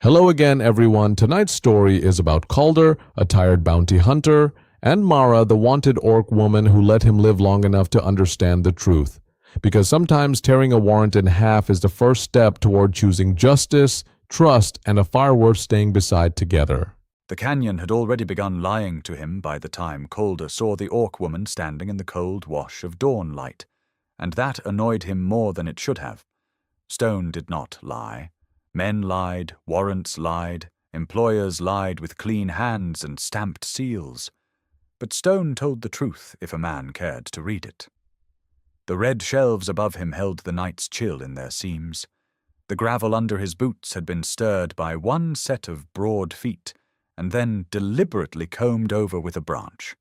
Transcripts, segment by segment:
Hello again, everyone. Tonight's story is about Calder, a tired bounty hunter, and Mara, the wanted orc woman who let him live long enough to understand the truth. Because sometimes tearing a warrant in half is the first step toward choosing justice, trust, and a fire worth staying beside together. The canyon had already begun lying to him by the time Calder saw the orc woman standing in the cold wash of dawn light, and that annoyed him more than it should have. Stone did not lie. Men lied, warrants lied, employers lied with clean hands and stamped seals. But stone told the truth if a man cared to read it. The red shelves above him held the night's chill in their seams. The gravel under his boots had been stirred by one set of broad feet, and then deliberately combed over with a branch.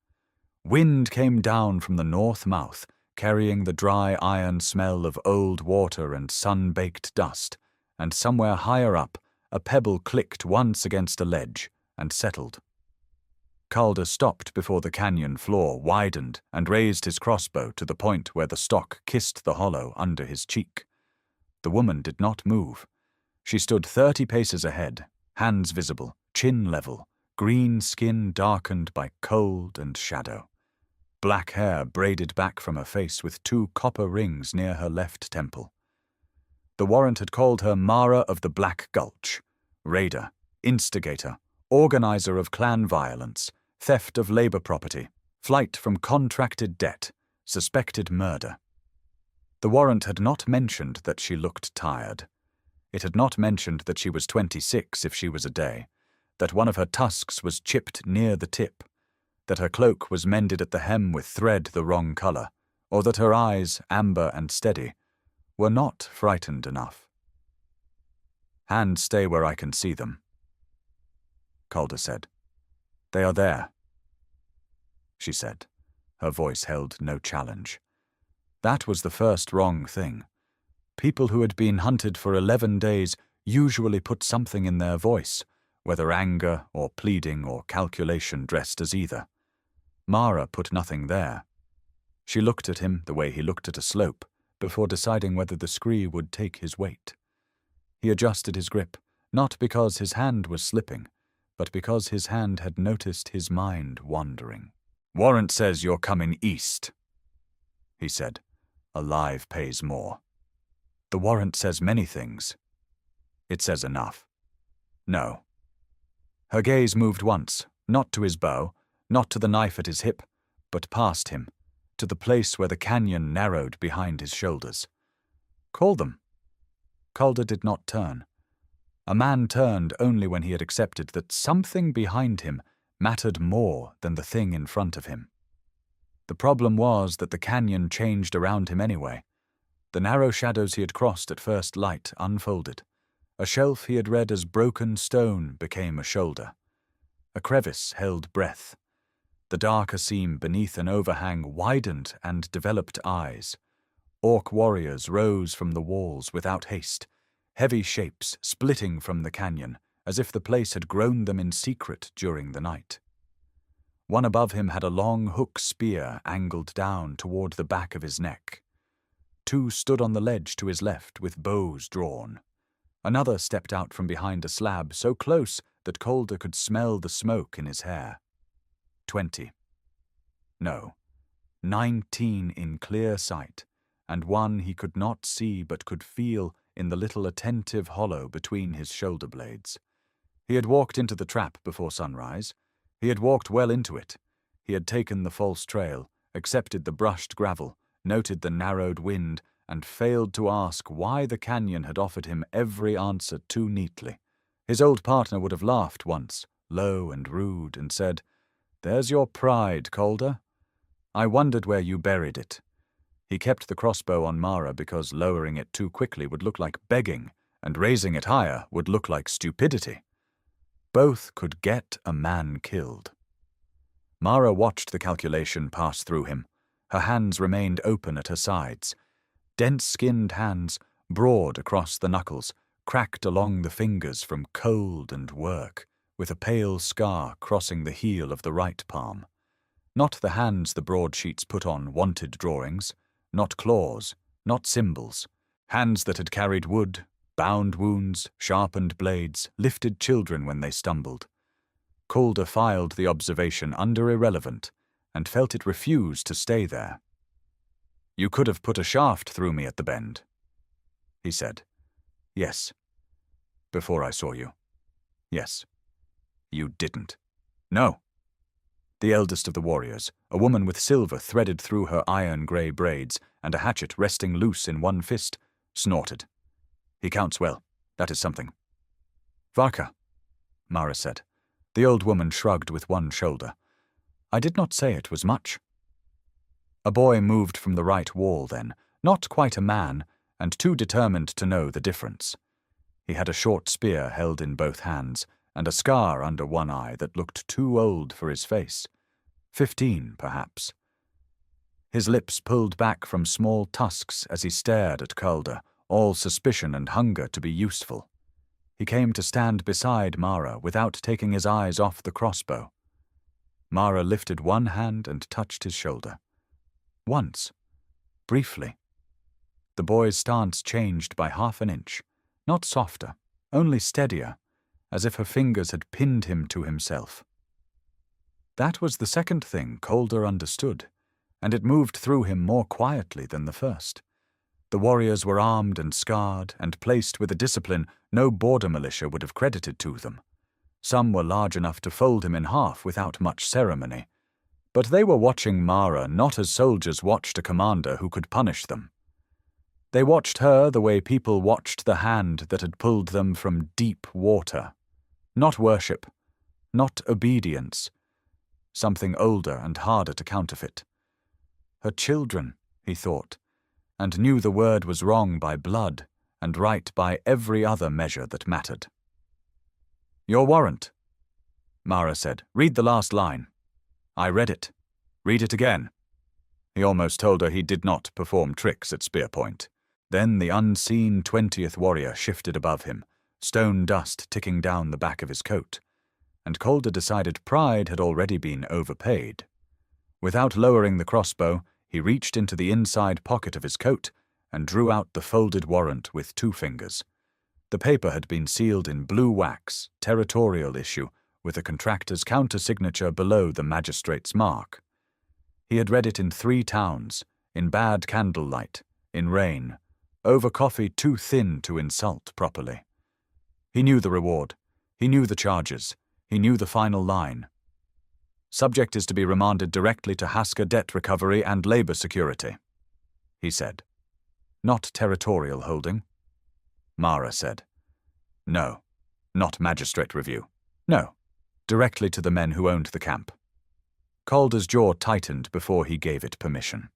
Wind came down from the north mouth, carrying the dry iron smell of old water and sun-baked dust, and somewhere higher up, a pebble clicked once against a ledge and settled. Calder stopped before the canyon floor widened and raised his crossbow to the point where the stock kissed the hollow under his cheek. The woman did not move. She stood 30 paces ahead, hands visible, chin level, green skin darkened by cold and shadow. Black hair braided back from her face with 2 copper rings near her left temple. The warrant had called her Mara of the Black Gulch, raider, instigator, organizer of clan violence, theft of labor property, flight from contracted debt, suspected murder. The warrant had not mentioned that she looked tired. It had not mentioned that she was 26 if she was a day, that one of her tusks was chipped near the tip, that her cloak was mended at the hem with thread the wrong color, or that her eyes, amber and steady, were not frightened enough. "Hands stay where I can see them," Calder said. "They are there," she said. Her voice held no challenge. That was the first wrong thing. People who had been hunted for 11 days usually put something in their voice, whether anger or pleading or calculation dressed as either. Mara put nothing there. She looked at him the way he looked at a slope, before deciding whether the scree would take his weight. He adjusted his grip, not because his hand was slipping, but because his hand had noticed his mind wandering. "Warrant says you're coming east," he said. "Alive pays more." "The warrant says many things." "It says enough." "No." Her gaze moved once, not to his bow, not to the knife at his hip, but past him, to the place where the canyon narrowed behind his shoulders. "Call them." Calder did not turn. A man turned only when he had accepted that something behind him mattered more than the thing in front of him. The problem was that the canyon changed around him anyway. The narrow shadows he had crossed at first light unfolded. A shelf he had read as broken stone became a shoulder. A crevice held breath. The darker seam beneath an overhang widened and developed eyes. Orc warriors rose from the walls without haste, heavy shapes splitting from the canyon, as if the place had grown them in secret during the night. One above him had a long hook spear angled down toward the back of his neck. 2 stood on the ledge to his left with bows drawn. Another stepped out from behind a slab so close that Calder could smell the smoke in his hair. 20. No, 19 in clear sight, and one he could not see but could feel in the little attentive hollow between his shoulder blades. He had walked into the trap before sunrise. He had walked well into it. He had taken the false trail, accepted the brushed gravel, noted the narrowed wind, and failed to ask why the canyon had offered him every answer too neatly. His old partner would have laughed once, low and rude, and said, "There's your pride, Calder. I wondered where you buried it." He kept the crossbow on Mara because lowering it too quickly would look like begging, and raising it higher would look like stupidity. Both could get a man killed. Mara watched the calculation pass through him. Her hands remained open at her sides. Dense-skinned hands, broad across the knuckles, cracked along the fingers from cold and work, with a pale scar crossing the heel of the right palm. Not the hands the broadsheets put on wanted drawings, not claws, not symbols. Hands that had carried wood, bound wounds, sharpened blades, lifted children when they stumbled. Calder filed the observation under irrelevant and felt it refuse to stay there. "You could have put a shaft through me at the bend," he said. "Yes. Before I saw you. Yes. You didn't." "No." The eldest of the warriors, a woman with silver threaded through her iron-grey braids and a hatchet resting loose in one fist, snorted. "He counts well. That is something." "Varka," Mara said. The old woman shrugged with one shoulder. "I did not say it was much." A boy moved from the right wall then, not quite a man, and too determined to know the difference. He had a short spear held in both hands, and a scar under one eye that looked too old for his face. 15, perhaps. His lips pulled back from small tusks as he stared at Calder, all suspicion and hunger to be useful. He came to stand beside Mara without taking his eyes off the crossbow. Mara lifted one hand and touched his shoulder. Once. Briefly. The boy's stance changed by half an inch, not softer, only steadier, as if her fingers had pinned him to himself. That was the second thing Calder understood, and it moved through him more quietly than the first. The warriors were armed and scarred, and placed with a discipline no border militia would have credited to them. Some were large enough to fold him in half without much ceremony, but they were watching Mara not as soldiers watched a commander who could punish them. They watched her the way people watched the hand that had pulled them from deep water. Not worship, not obedience, something older and harder to counterfeit. Her children, he thought, and knew the word was wrong by blood and right by every other measure that mattered. "Your warrant," Mara said. "Read the last line." "I read it." "Read it again." He almost told her he did not perform tricks at spear point. Then the unseen 20th warrior shifted above him, stone dust ticking down the back of his coat, and Calder decided pride had already been overpaid. Without lowering the crossbow, he reached into the inside pocket of his coat and drew out the folded warrant with 2 fingers. The paper had been sealed in blue wax, territorial issue, with a contractor's counter-signature below the magistrate's mark. He had read it in 3 towns, in bad candlelight, in rain, over coffee too thin to insult properly. He knew the reward. He knew the charges. He knew the final line. "Subject is to be remanded directly to Haska Debt Recovery and Labor Security," he said. "Not territorial holding." Mara said. "No, not magistrate review. No, directly to the men who owned the camp." Calder's jaw tightened before he gave it permission.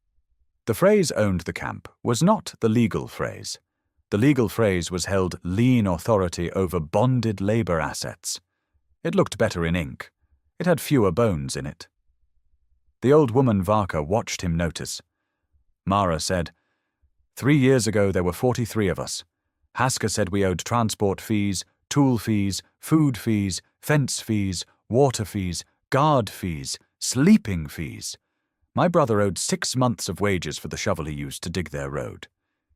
The phrase "owned the camp" was not the legal phrase. The legal phrase was held lien authority over bonded labor assets. It looked better in ink. It had fewer bones in it. The old woman Varka watched him notice. Mara said, 3 years ago there were 43 of us. Haska said we owed transport fees, tool fees, food fees, fence fees, water fees, guard fees, sleeping fees. My brother owed 6 months of wages for the shovel he used to dig their road.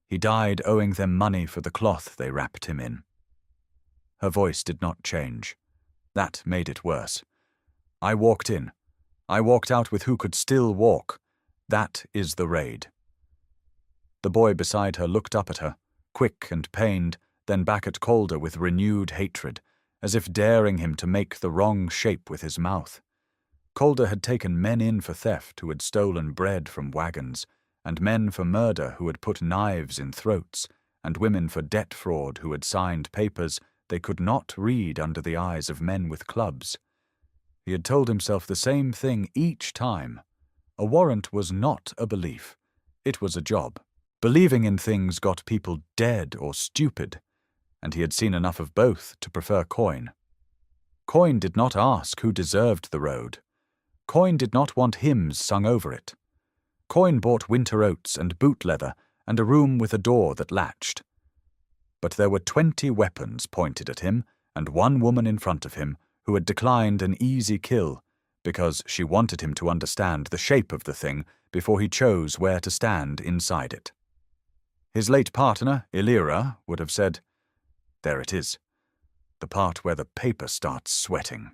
He died owing them money for the cloth they wrapped him in. Her voice did not change. That made it worse. I walked in. I walked out with who could still walk. That is the raid. The boy beside her looked up at her, quick and pained, then back at Calder with renewed hatred, as if daring him to make the wrong shape with his mouth. Calder had taken men in for theft who had stolen bread from wagons, and men for murder who had put knives in throats, and women for debt fraud who had signed papers they could not read under the eyes of men with clubs. He had told himself the same thing each time. A warrant was not a belief. It was a job. Believing in things got people dead or stupid, and he had seen enough of both to prefer coin. Coin did not ask who deserved the road. Coin did not want hymns sung over it. Coin bought winter oats and boot leather and a room with a door that latched. But there were 20 weapons pointed at him and 1 woman in front of him who had declined an easy kill because she wanted him to understand the shape of the thing before he chose where to stand inside it. His late partner, Illyra, would have said, There it is. The part where the paper starts sweating.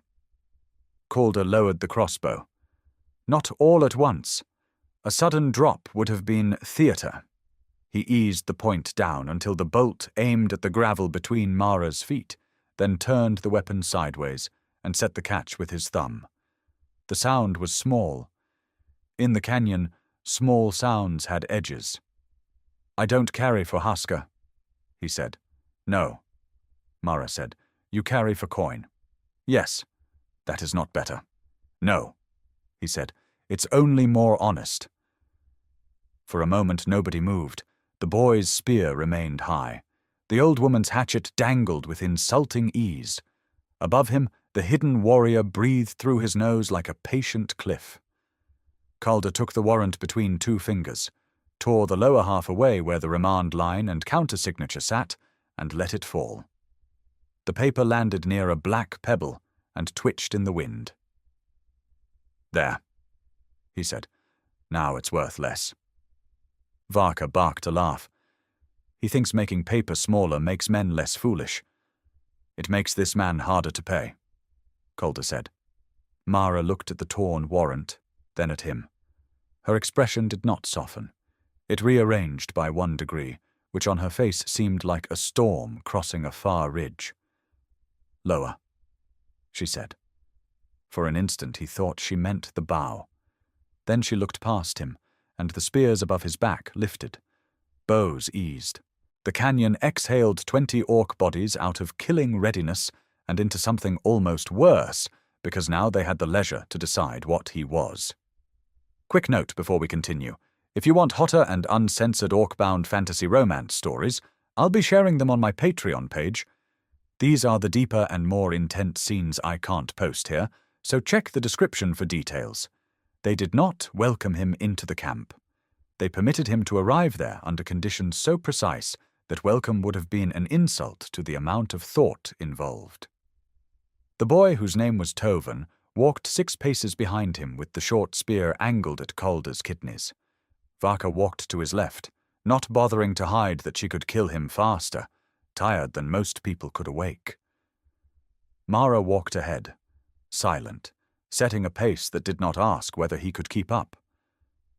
Calder lowered the crossbow. Not all at once. A sudden drop would have been theatre. He eased the point down until the bolt aimed at the gravel between Mara's feet, then turned the weapon sideways and set the catch with his thumb. The sound was small. In the canyon, small sounds had edges. "I don't carry for Haska," he said. "No," Mara said. "You carry for coin." "Yes. That is not better." "No," he said. "It's only more honest." For a moment nobody moved. The boy's spear remained high. The old woman's hatchet dangled with insulting ease. Above him, the hidden warrior breathed through his nose like a patient cliff. Calder took the warrant between two fingers, tore the lower half away where the remand line and countersignature sat, and let it fall. The paper landed near a black pebble and twitched in the wind. "There," he said. "Now it's worth less." Varka barked a laugh. "He thinks making paper smaller makes men less foolish." "It makes this man harder to pay," Calder said. Mara looked at the torn warrant, then at him. Her expression did not soften. It rearranged by 1 degree, which on her face seemed like a storm crossing a far ridge. "Lower," she said. For an instant he thought she meant the bow. Then she looked past him, and the spears above his back lifted. Bows eased. The canyon exhaled 20 orc bodies out of killing readiness and into something almost worse, because now they had the leisure to decide what he was. Quick note before we continue. If you want hotter and uncensored orc-bound fantasy romance stories, I'll be sharing them on my Patreon page. These are the deeper and more intense scenes I can't post here, so check the description for details. They did not welcome him into the camp. They permitted him to arrive there under conditions so precise that welcome would have been an insult to the amount of thought involved. The boy, whose name was Tovan, walked 6 paces behind him with the short spear angled at Calder's kidneys. Varka walked to his left, not bothering to hide that she could kill him faster, tired than most people could awake. Mara walked ahead, silent, setting a pace that did not ask whether he could keep up.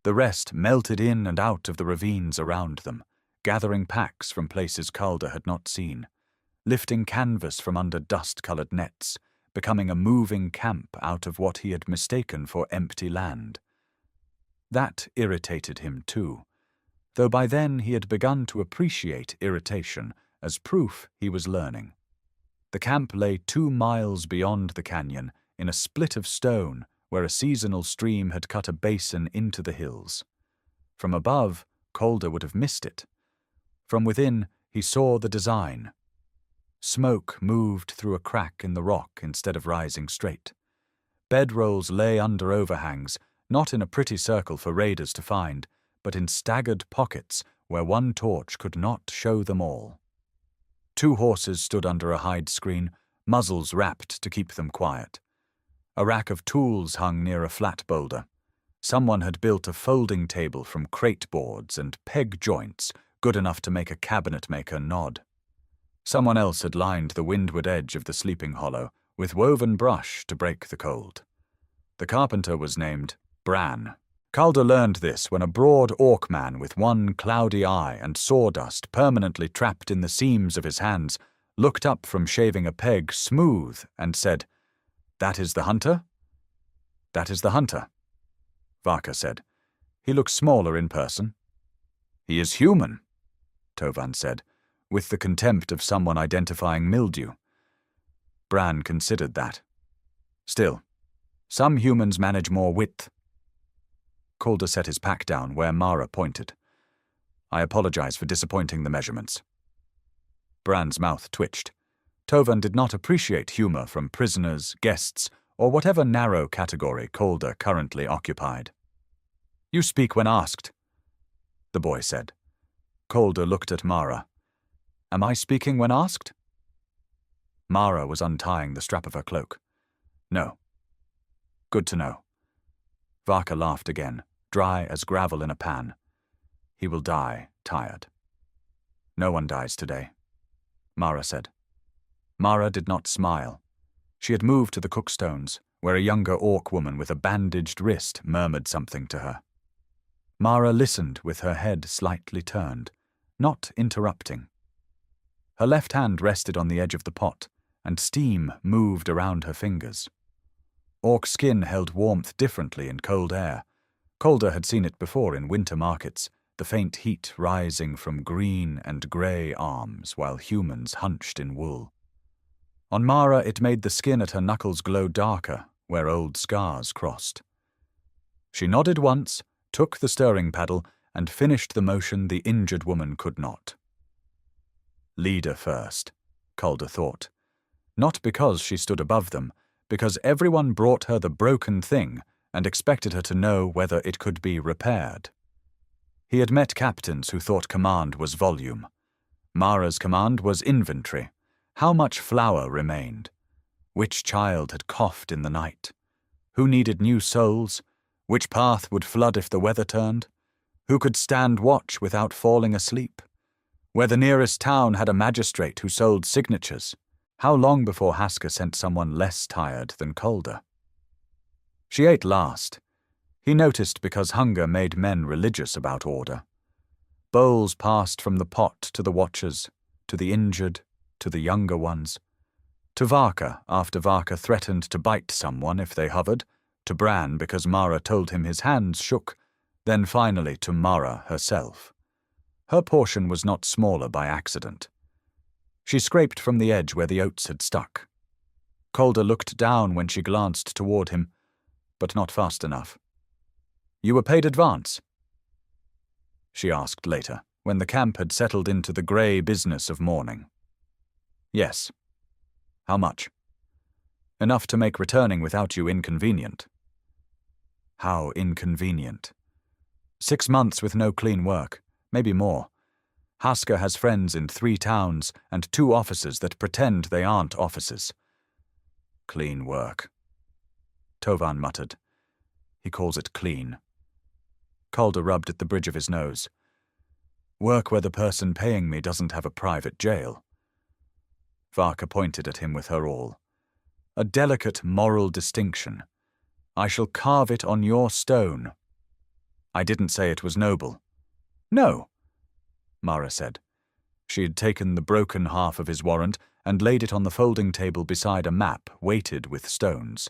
The rest melted in and out of the ravines around them, gathering packs from places Calder had not seen, lifting canvas from under dust-colored nets, becoming a moving camp out of what he had mistaken for empty land. That irritated him too, though by then he had begun to appreciate irritation as proof he was learning. The camp lay 2 miles beyond the canyon, in a split of stone where a seasonal stream had cut a basin into the hills. From above, Calder would have missed it. From within, he saw the design. Smoke moved through a crack in the rock instead of rising straight. Bedrolls lay under overhangs, not in a pretty circle for raiders to find, but in staggered pockets where one torch could not show them all. 2 horses stood under a hide screen, muzzles wrapped to keep them quiet. A rack of tools hung near a flat boulder. Someone had built a folding table from crate boards and peg joints, good enough to make a cabinet maker nod. Someone else had lined the windward edge of the sleeping hollow with woven brush to break the cold. The carpenter was named Bran. Calder learned this when a broad orc man with one cloudy eye and sawdust permanently trapped in the seams of his hands looked up from shaving a peg smooth and said, "That is the hunter?" "That is the hunter," Varka said. "He looks smaller in person." "He is human," Tovan said, with the contempt of someone identifying mildew. Bran considered that. "Still, some humans manage more width." Calder set his pack down where Mara pointed. "I apologize for disappointing the measurements." Bran's mouth twitched. Tovan did not appreciate humor from prisoners, guests, or whatever narrow category Calder currently occupied. "You speak when asked," the boy said. Calder looked at Mara. "Am I speaking when asked?" Mara was untying the strap of her cloak. "No." "Good to know." Varka laughed again, dry as gravel in a pan. "He will die tired." "No one dies today," Mara said. Mara did not smile. She had moved to the cookstones, where a younger orc woman with a bandaged wrist murmured something to her. Mara listened with her head slightly turned, not interrupting. Her left hand rested on the edge of the pot, and steam moved around her fingers. Orc skin held warmth differently in cold air. Calder had seen it before in winter markets, the faint heat rising from green and grey arms while humans hunched in wool. On Mara it made the skin at her knuckles glow darker, where old scars crossed. She nodded once, took the stirring paddle, and finished the motion the injured woman could not. Leader first, Calder thought. Not because she stood above them, because everyone brought her the broken thing and expected her to know whether it could be repaired. He had met captains who thought command was volume. Mara's command was inventory. How much flour remained? Which child had coughed in the night? Who needed new souls? Which path would flood if the weather turned? Who could stand watch without falling asleep? Where the nearest town had a magistrate who sold signatures? How long before Hasker sent someone less tired than Calder? She ate last. He noticed because hunger made men religious about order. Bowls passed from the pot to the watchers, to the injured, to the younger ones. To Varka after Varka threatened to bite someone if they hovered, to Bran because Mara told him his hands shook, then finally to Mara herself. Her portion was not smaller by accident. She scraped from the edge where the oats had stuck. Calder looked down when she glanced toward him, but not fast enough. "You were paid advance?" she asked later, when the camp had settled into the grey business of mourning. "Yes." "How much?" "Enough to make returning without you inconvenient." "How inconvenient?" 6 months with no clean work, maybe more. Hasker has friends in 3 towns and 2 offices that pretend they aren't offices. "Clean work," Tovan muttered. "He calls it clean." Calder rubbed at the bridge of his nose. "Work where the person paying me doesn't have a private jail." Varka pointed at him with her awl. "A delicate moral distinction. I shall carve it on your stone." "I didn't say it was noble." "No," Mara said. She had taken the broken half of his warrant and laid it on the folding table beside a map weighted with stones.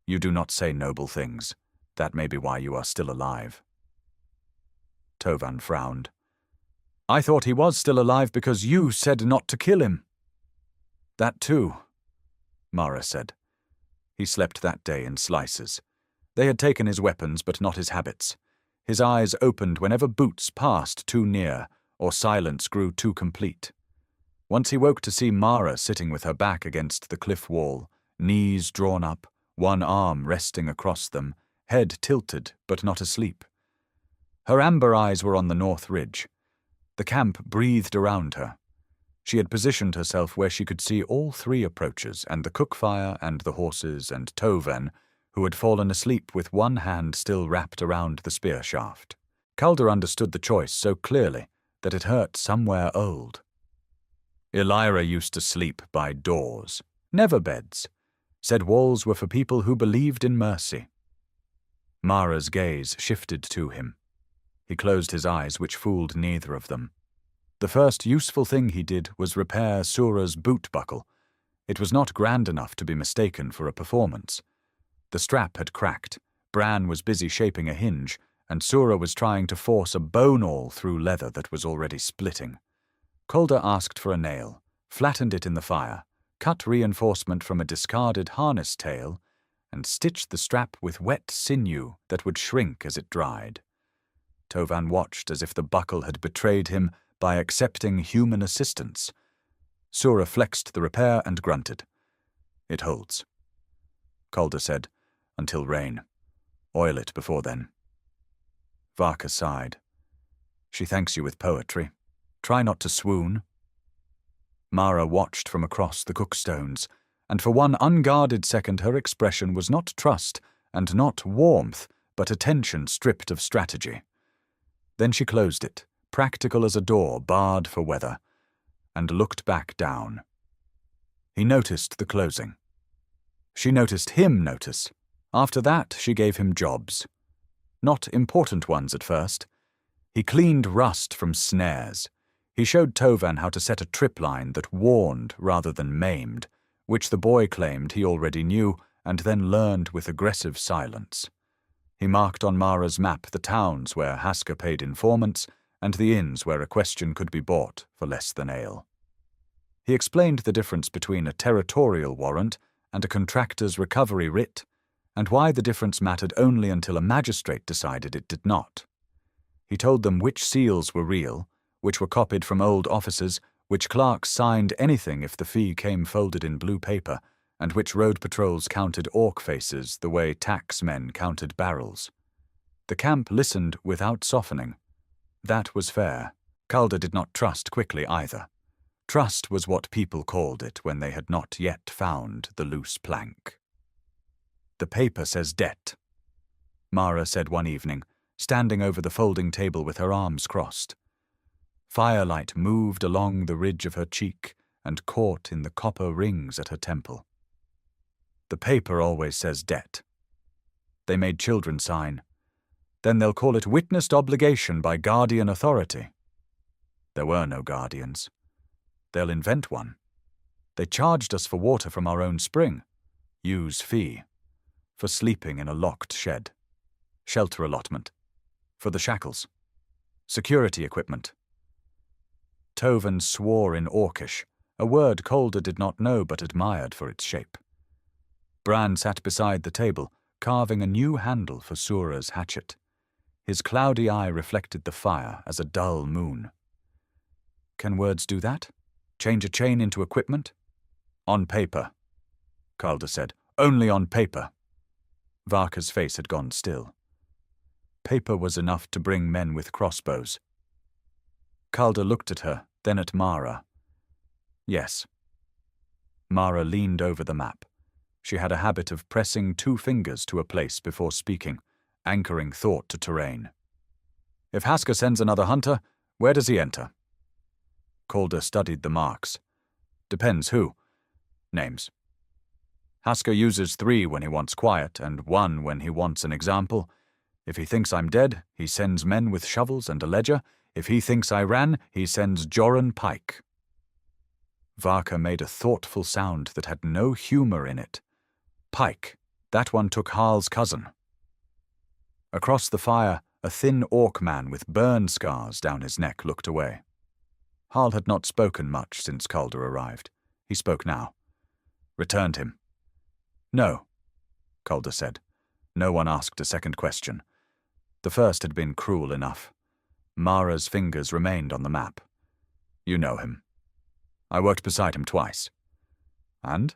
"You do not say noble things. That may be why you are still alive." Tovan frowned. "I thought he was still alive because you said not to kill him." "That too," Mara said. He slept that day in slices. They had taken his weapons but not his habits. His eyes opened whenever boots passed too near or silence grew too complete. Once he woke to see Mara sitting with her back against the cliff wall, knees drawn up, one arm resting across them, head tilted but not asleep. Her amber eyes were on the north ridge. The camp breathed around her. She had positioned herself where she could see all 3 approaches and the cook fire and the horses and Toven, who had fallen asleep with one hand still wrapped around the spear shaft. Calder understood the choice so clearly that it hurt somewhere old. Elira used to sleep by doors, never beds, said walls were for people who believed in mercy. Mara's gaze shifted to him. He closed his eyes, which fooled neither of them. The first useful thing he did was repair Sura's boot buckle. It was not grand enough to be mistaken for a performance. The strap had cracked, Bran was busy shaping a hinge, and Sura was trying to force a bone awl through leather that was already splitting. Calder asked for a nail, flattened it in the fire, cut reinforcement from a discarded harness tail, and stitched the strap with wet sinew that would shrink as it dried. Tovan watched as if the buckle had betrayed him by accepting human assistance. Sura flexed the repair and grunted. "It holds." Calder said, "Until rain. Oil it before then." Varka sighed. "She thanks you with poetry. Try not to swoon." Mara watched from across the cookstones, and for one unguarded second her expression was not trust and not warmth, but attention stripped of strategy. Then she closed it, practical as a door barred for weather, and looked back down. He noticed the closing. She noticed him notice. After that, she gave him jobs. Not important ones at first. He cleaned rust from snares. He showed Tovan how to set a tripline that warned rather than maimed, which the boy claimed he already knew and then learned with aggressive silence. He marked on Mara's map the towns where Hasker paid informants and the inns where a question could be bought for less than ale. He explained the difference between a territorial warrant and a contractor's recovery writ, and why the difference mattered only until a magistrate decided it did not. He told them which seals were real, which were copied from old offices, which clerks signed anything if the fee came folded in blue paper, and which road patrols counted orc faces the way tax men counted barrels. The camp listened without softening. That was fair. Calder did not trust quickly either. Trust was what people called it when they had not yet found the loose plank. "The paper says debt," Mara said one evening, standing over the folding table with her arms crossed. Firelight moved along the ridge of her cheek and caught in the copper rings at her temple. "The paper always says debt. They made children sign. Then they'll call it witnessed obligation by guardian authority. There were no guardians. They'll invent one. They charged us for water from our own spring. Use fee. For sleeping in a locked shed. Shelter allotment. For the shackles. Security equipment." Tovan swore in Orcish, a word Calder did not know but admired for its shape. Bran sat beside the table, carving a new handle for Sura's hatchet. His cloudy eye reflected the fire as a dull moon. "Can words do that? Change a chain into equipment?" "On paper," Calder said. "Only on paper." Varka's face had gone still. Paper was enough to bring men with crossbows. Calder looked at her, then at Mara. "Yes." Mara leaned over the map. She had a habit of pressing 2 fingers to a place before speaking, anchoring thought to terrain. "If Hasker sends another hunter, where does he enter?" Calder studied the marks. "Depends who. Names. Hasker uses 3 when he wants quiet, and 1 when he wants an example. If he thinks I'm dead, he sends men with shovels and a ledger. If he thinks I ran, he sends Joran Pike." Varka made a thoughtful sound that had no humor in it. "Pike. That one took Harl's cousin." Across the fire, a thin orc man with burn scars down his neck looked away. Harl had not spoken much since Calder arrived. He spoke now. "Returned him." "No," Calder said. No one asked a second question. The first had been cruel enough. Mara's fingers remained on the map. "You know him. I worked beside him twice." "And?"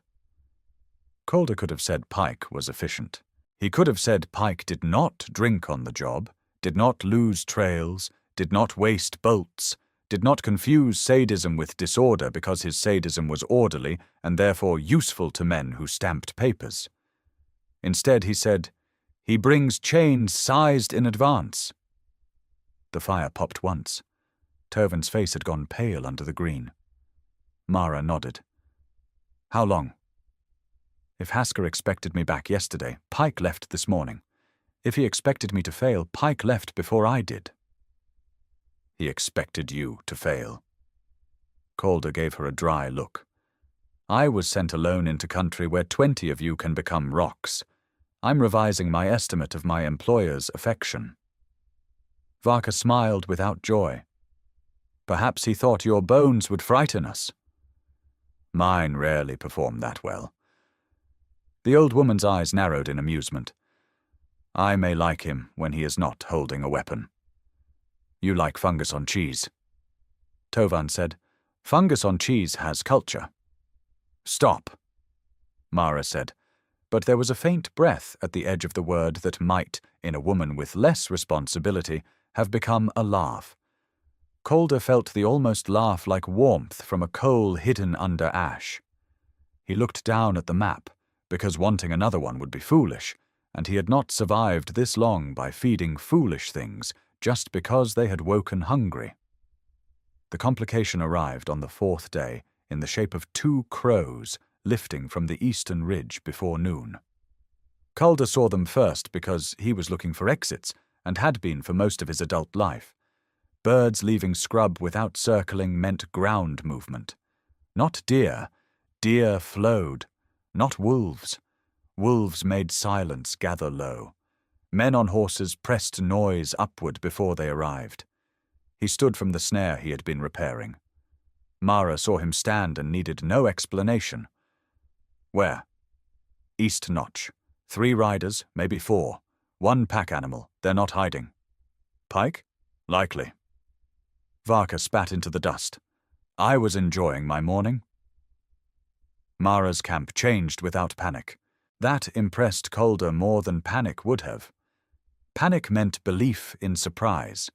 Calder could have said Pike was efficient. He could have said Pike did not drink on the job, did not lose trails, did not waste bolts, did not confuse sadism with disorder because his sadism was orderly and therefore useful to men who stamped papers. Instead, he said, "He brings chains sized in advance." The fire popped once. Tovan's face had gone pale under the green. Mara nodded. "How long?" "If Hasker expected me back yesterday, Pike left this morning. If he expected me to fail, Pike left before I did." "He expected you to fail." Calder gave her a dry look. "I was sent alone into country where 20 of you can become rocks. I'm revising my estimate of my employer's affection." Varka smiled without joy. "Perhaps he thought your bones would frighten us." "Mine rarely perform that well." The old woman's eyes narrowed in amusement. "I may like him when he is not holding a weapon." "You like fungus on cheese." Tovan said, "Fungus on cheese has culture." "Stop," Mara said, but there was a faint breath at the edge of the word that might, in a woman with less responsibility, have become a laugh. Calder felt the almost laugh like warmth from a coal hidden under ash. He looked down at the map, because wanting another one would be foolish, and he had not survived this long by feeding foolish things just because they had woken hungry. The complication arrived on the 4th day in the shape of 2 crows lifting from the eastern ridge before noon. Calder saw them first because he was looking for exits and had been for most of his adult life. Birds leaving scrub without circling meant ground movement. Not deer. Deer flowed. Not wolves. Wolves made silence gather low. Men on horses pressed noise upward before they arrived. He stood from the snare he had been repairing. Mara saw him stand and needed no explanation. Where? East Notch. 3 riders, maybe 4. 1 pack animal. They're not hiding. Pike? Likely. Varka spat into the dust. I was enjoying my morning. Mara's camp changed without panic. That impressed Calder more than panic would have. Panic meant belief in surprise.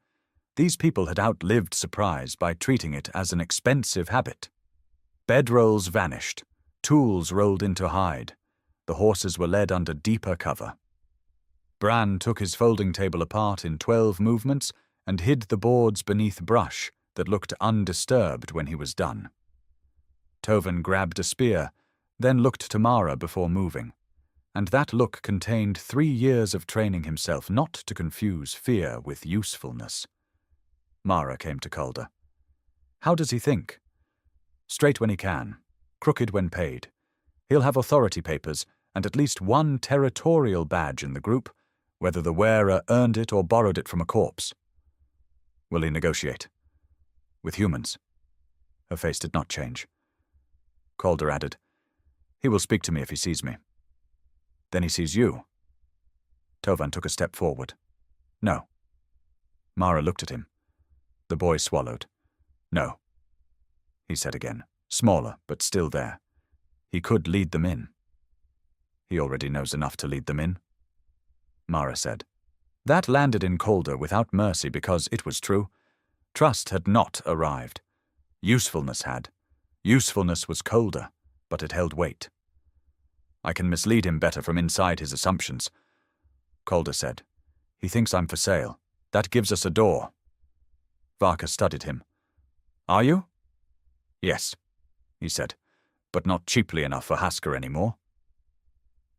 These people had outlived surprise by treating it as an expensive habit. Bedrolls vanished. Tools rolled into hide. The horses were led under deeper cover. Bran took his folding table apart in 12 movements and hid the boards beneath brush that looked undisturbed when he was done. Tovan grabbed a spear, then looked to Mara before moving, and that look contained 3 years of training himself not to confuse fear with usefulness. Mara came to Calder. How does he think? Straight when he can, crooked when paid. He'll have authority papers and at least 1 territorial badge in the group, whether the wearer earned it or borrowed it from a corpse. Will he negotiate? With humans? Her face did not change. Calder added, He will speak to me if he sees me. Then he sees you. Tovan took a step forward. No. Mara looked at him. The boy swallowed. No. He said again, smaller, but still there. He could lead them in. He already knows enough to lead them in. Mara said. That landed in Calder without mercy because it was true. Trust had not arrived. Usefulness had. Usefulness was colder, but it held weight. I can mislead him better from inside his assumptions. Calder said. He thinks I'm for sale. That gives us a door. Varka studied him. Are you? Yes, he said, but not cheaply enough for Hasker anymore.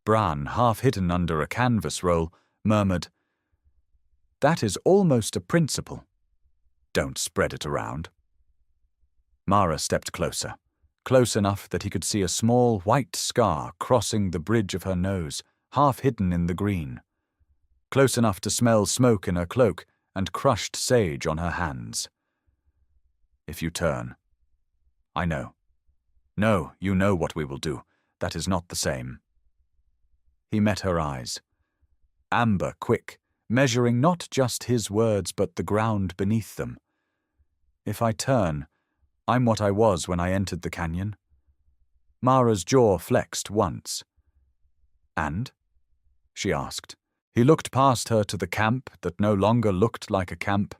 Bran, half hidden under a canvas roll, murmured, That is almost a principle. Don't spread it around. Mara stepped closer, close enough that he could see a small white scar crossing the bridge of her nose, half hidden in the green. Close enough to smell smoke in her cloak and crushed sage on her hands. If you turn. I know. No, you know what we will do. That is not the same. He met her eyes. Amber, quick, measuring not just his words but the ground beneath them. If I turn, I'm what I was when I entered the canyon. Mara's jaw flexed once. And? She asked. He looked past her to the camp that no longer looked like a camp,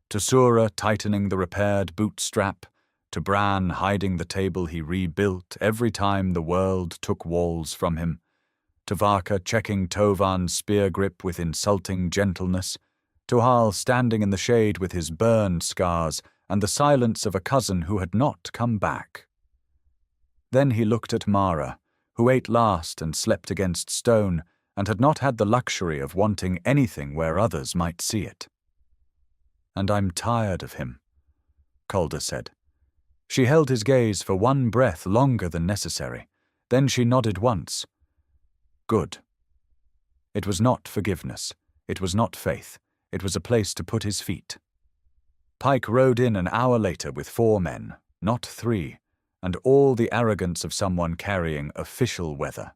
to Sura tightening the repaired boot strap, to Bran hiding the table he rebuilt every time the world took walls from him, to Varka checking Tovan's spear grip with insulting gentleness, to Hal standing in the shade with his burn scars and the silence of a cousin who had not come back. Then he looked at Mara, who ate last and slept against stone, and had not had the luxury of wanting anything where others might see it. And I'm tired of him, Calder said. She held his gaze for 1 breath longer than necessary. Then she nodded once. Good. It was not forgiveness. It was not faith. It was a place to put his feet. Pike rode in an hour later with 4 men, not 3, and all the arrogance of someone carrying official weather.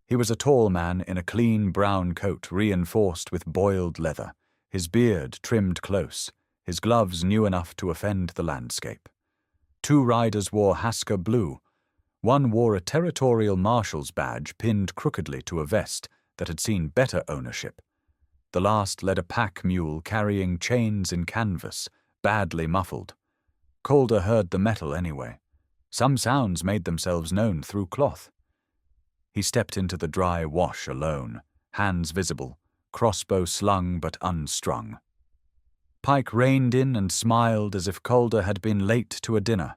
He was a tall man in a clean brown coat reinforced with boiled leather, his beard trimmed close, his gloves new enough to offend the landscape. 2 riders wore Hasker blue. 1 wore a territorial marshal's badge pinned crookedly to a vest that had seen better ownership. The last led a pack mule carrying chains in canvas, badly muffled. Calder heard the metal anyway. Some sounds made themselves known through cloth. He stepped into the dry wash alone, hands visible, crossbow slung but unstrung. Pike reined in and smiled as if Calder had been late to a dinner.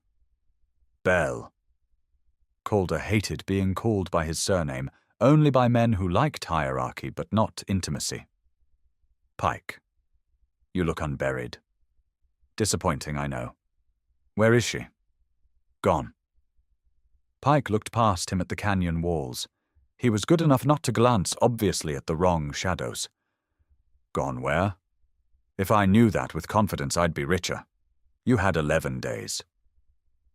Bell. Calder hated being called by his surname only by men who liked hierarchy but not intimacy. Pike. You look unburied. Disappointing, I know. Where is she? Gone. Pike looked past him at the canyon walls. He was good enough not to glance obviously at the wrong shadows. Gone where? If I knew that with confidence, I'd be richer. You had 11 days.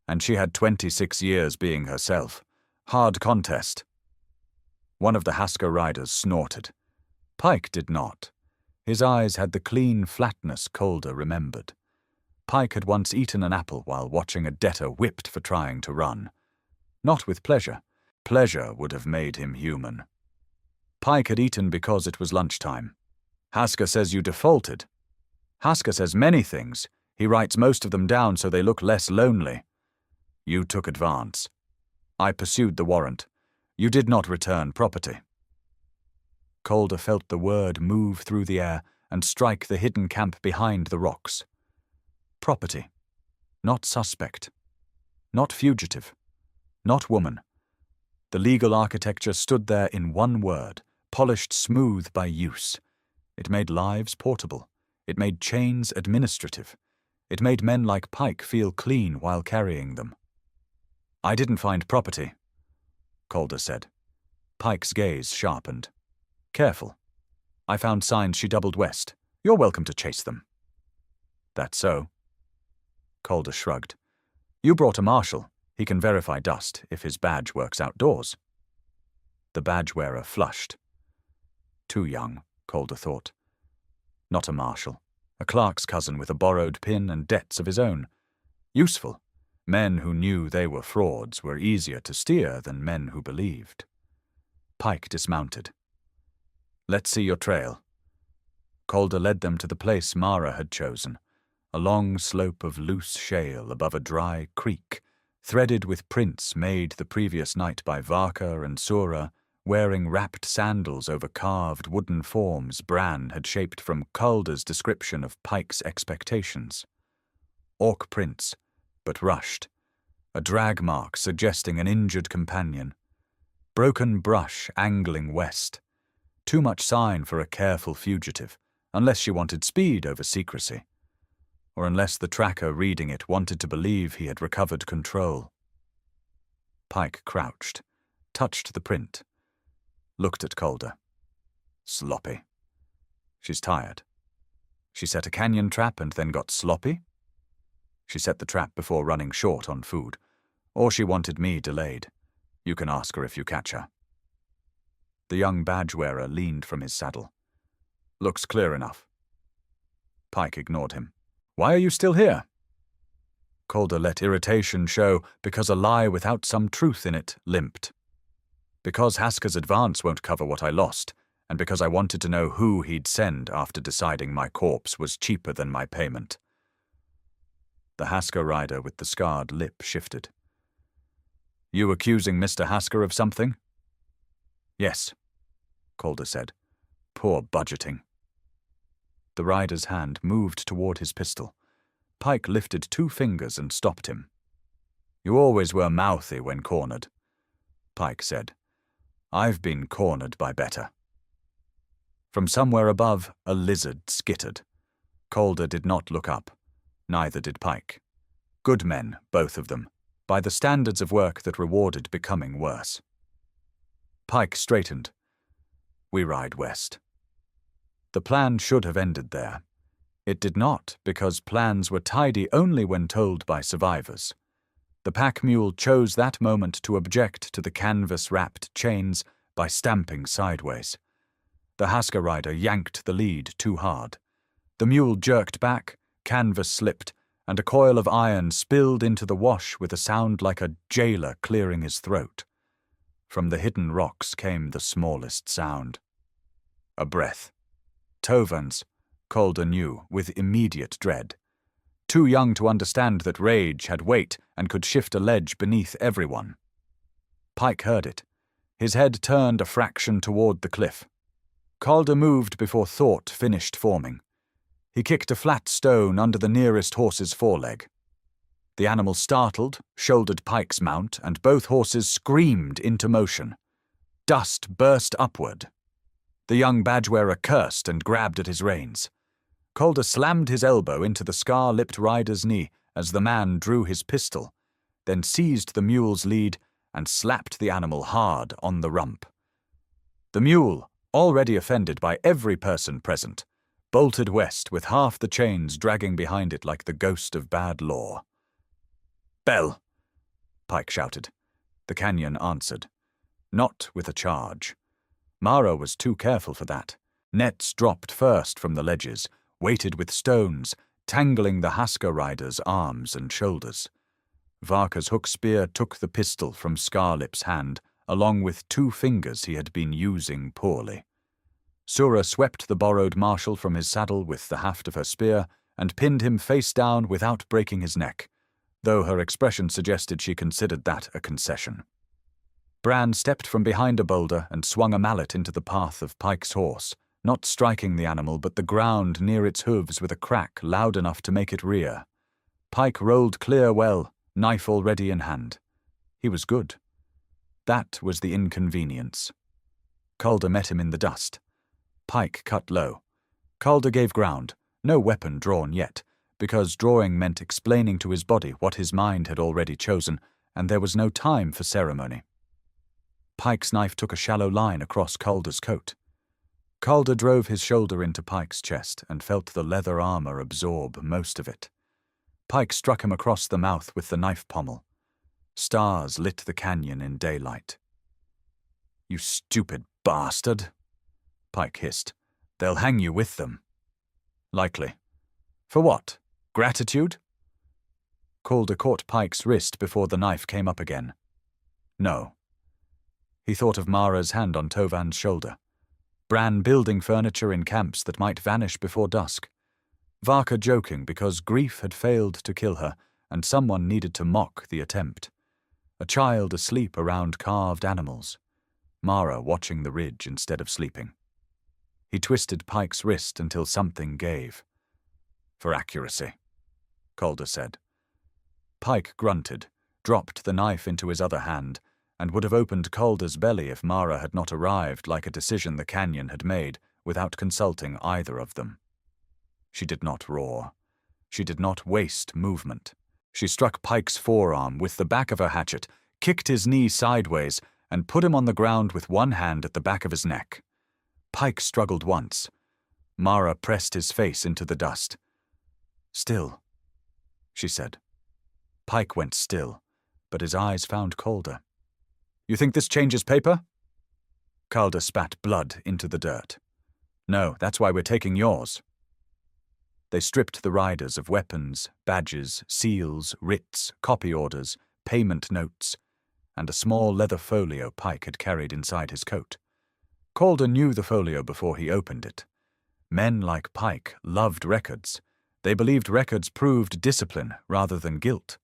And she had 26 years being herself. Hard contest. One of the Hasker riders snorted. Pike did not. His eyes had the clean flatness Calder remembered. Pike had once eaten an apple while watching a debtor whipped for trying to run. Not with pleasure. Pleasure would have made him human. Pike had eaten because it was lunchtime. Hasker says you defaulted. Hasker says many things. He writes most of them down so they look less lonely. You took advance. I pursued the warrant. You did not return property. Calder felt the word move through the air and strike the hidden camp behind the rocks. Property. Not suspect. Not fugitive. Not woman. The legal architecture stood there in one word, polished smooth by use. It made lives portable. It made chains administrative. It made men like Pike feel clean while carrying them. I didn't find property, Calder said. Pike's gaze sharpened. Careful. I found signs she doubled west. You're welcome to chase them. That's so. Calder shrugged. You brought a marshal. He can verify dust if his badge works outdoors. The badge wearer flushed. Too young, Calder thought. Not a marshal. A clerk's cousin with a borrowed pin and debts of his own. Useful. Men who knew they were frauds were easier to steer than men who believed. Pike dismounted. Let's see your trail. Calder led them to the place Mara had chosen, a long slope of loose shale above a dry creek, threaded with prints made the previous night by Varka and Sura, wearing wrapped sandals over carved wooden forms Bran had shaped from Calder's description of Pike's expectations. Orc prints, but rushed, a drag mark suggesting an injured companion. Broken brush angling west. Too much sign for a careful fugitive, unless she wanted speed over secrecy, or unless the tracker reading it wanted to believe he had recovered control. Pike crouched, touched the print, looked at Calder. Sloppy. She's tired. She set a canyon trap and then got sloppy? She set the trap before running short on food, or she wanted me delayed. You can ask her if you catch her. The young badge-wearer leaned from his saddle. Looks clear enough. Pike ignored him. Why are you still here? Calder let irritation show because a lie without some truth in it limped. Because Hasker's advance won't cover what I lost, and because I wanted to know who he'd send after deciding my corpse was cheaper than my payment. The Hasker rider with the scarred lip shifted. You accusing Mr. Hasker of something? Yes, Calder said. Poor budgeting. The rider's hand moved toward his pistol. Pike lifted 2 fingers and stopped him. You always were mouthy when cornered, Pike said. I've been cornered by better. From somewhere above, a lizard skittered. Calder did not look up. Neither did Pike. Good men, both of them, by the standards of work that rewarded becoming worse. Pike straightened. We ride west. The plan should have ended there. It did not, because plans were tidy only when told by survivors. The pack mule chose that moment to object to the canvas-wrapped chains by stamping sideways. The Hasker rider yanked the lead too hard. The mule jerked back, canvas slipped, and a coil of iron spilled into the wash with a sound like a jailer clearing his throat. From the hidden rocks came the smallest sound. A breath. Tovans, Calder knew with immediate dread. Too young to understand that rage had weight and could shift a ledge beneath everyone. Pike heard it. His head turned a fraction toward the cliff. Calder moved before thought finished forming. He kicked a flat stone under the nearest horse's foreleg. The animal startled, shouldered Pike's mount, and both horses screamed into motion. Dust burst upward. The young badge-wearer cursed and grabbed at his reins. Calder slammed his elbow into the scar-lipped rider's knee as the man drew his pistol, then seized the mule's lead and slapped the animal hard on the rump. The mule, already offended by every person present, bolted west with half the chains dragging behind it like the ghost of bad law. "Bell!" Pike shouted. The canyon answered. Not with a charge. Mara was too careful for that. Nets dropped first from the ledges, weighted with stones, tangling the Haska rider's arms and shoulders. Varka's hook spear took the pistol from Scarlip's hand, along with 2 fingers he had been using poorly. Sura swept the borrowed marshal from his saddle with the haft of her spear and pinned him face down without breaking his neck, though her expression suggested she considered that a concession. Bran stepped from behind a boulder and swung a mallet into the path of Pike's horse, not striking the animal but the ground near its hooves with a crack loud enough to make it rear. Pike rolled clear well, knife already in hand. He was good. That was the inconvenience. Calder met him in the dust. Pike cut low. Calder gave ground, no weapon drawn yet, because drawing meant explaining to his body what his mind had already chosen, and there was no time for ceremony. Pike's knife took a shallow line across Calder's coat. Calder drove his shoulder into Pike's chest and felt the leather armor absorb most of it. Pike struck him across the mouth with the knife pommel. Stars lit the canyon in daylight. "You stupid bastard," Pike hissed. "They'll hang you with them." "Likely. For what? Gratitude?" Calder caught Pike's wrist before the knife came up again. No. He thought of Mara's hand on Tovan's shoulder. Bran building furniture in camps that might vanish before dusk. Varka joking because grief had failed to kill her, and someone needed to mock the attempt. A child asleep around carved animals. Mara watching the ridge instead of sleeping. He twisted Pike's wrist until something gave. "For accuracy," Calder said. Pike grunted, dropped the knife into his other hand, and would have opened Calder's belly if Mara had not arrived like a decision the canyon had made without consulting either of them. She did not roar. She did not waste movement. She struck Pike's forearm with the back of her hatchet, kicked his knee sideways, and put him on the ground with one hand at the back of his neck. Pike struggled once. Mara pressed his face into the dust. "Still," she said. Pike went still, but his eyes found Calder. "You think this changes paper?" Calder spat blood into the dirt. "No, that's why we're taking yours." They stripped the riders of weapons, badges, seals, writs, copy orders, payment notes, and a small leather folio Pike had carried inside his coat. Calder knew the folio before he opened it. Men like Pike loved records. They believed records proved discipline rather than guilt.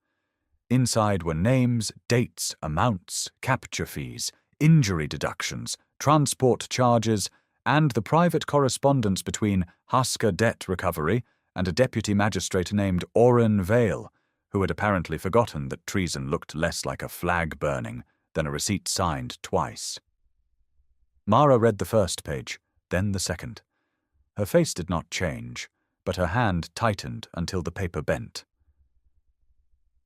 Inside were names, dates, amounts, capture fees, injury deductions, transport charges, and the private correspondence between Haska debt recovery and a deputy magistrate named Oren Vale, who had apparently forgotten that treason looked less like a flag burning than a receipt signed twice. Mara read the first page, then the second. Her face did not change, but her hand tightened until the paper bent.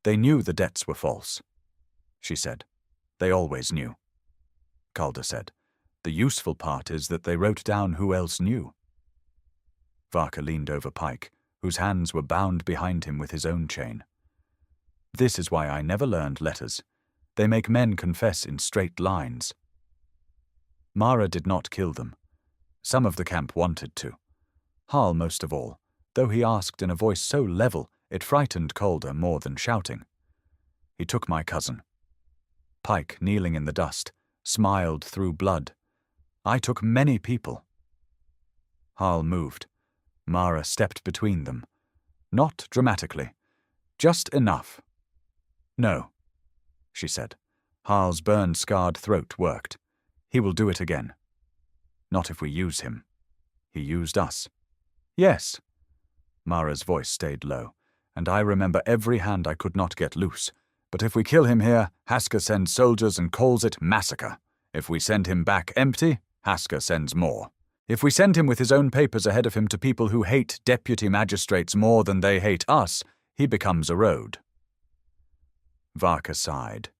"They knew the debts were false," she said. "They always knew." Calder said. "The useful part is that they wrote down who else knew." Varka leaned over Pike, whose hands were bound behind him with his own chain. "This is why I never learned letters. They make men confess in straight lines." Mara did not kill them. Some of the camp wanted to. Harl most of all, though he asked in a voice so level it frightened Calder more than shouting. "He took my cousin." Pike, kneeling in the dust, smiled through blood. "I took many people." Harl moved. Mara stepped between them. Not dramatically. Just enough. "No," she said. Harl's burn-scarred throat worked. "He will do it again." "Not if we use him." "He used us." "Yes." Mara's voice stayed low. and I remember every hand I could not get loose. But if we kill him here, Hasker sends soldiers and calls it massacre. If we send him back empty, Hasker sends more. If we send him with his own papers ahead of him to people who hate deputy magistrates more than they hate us, he becomes a road. Varka sighed.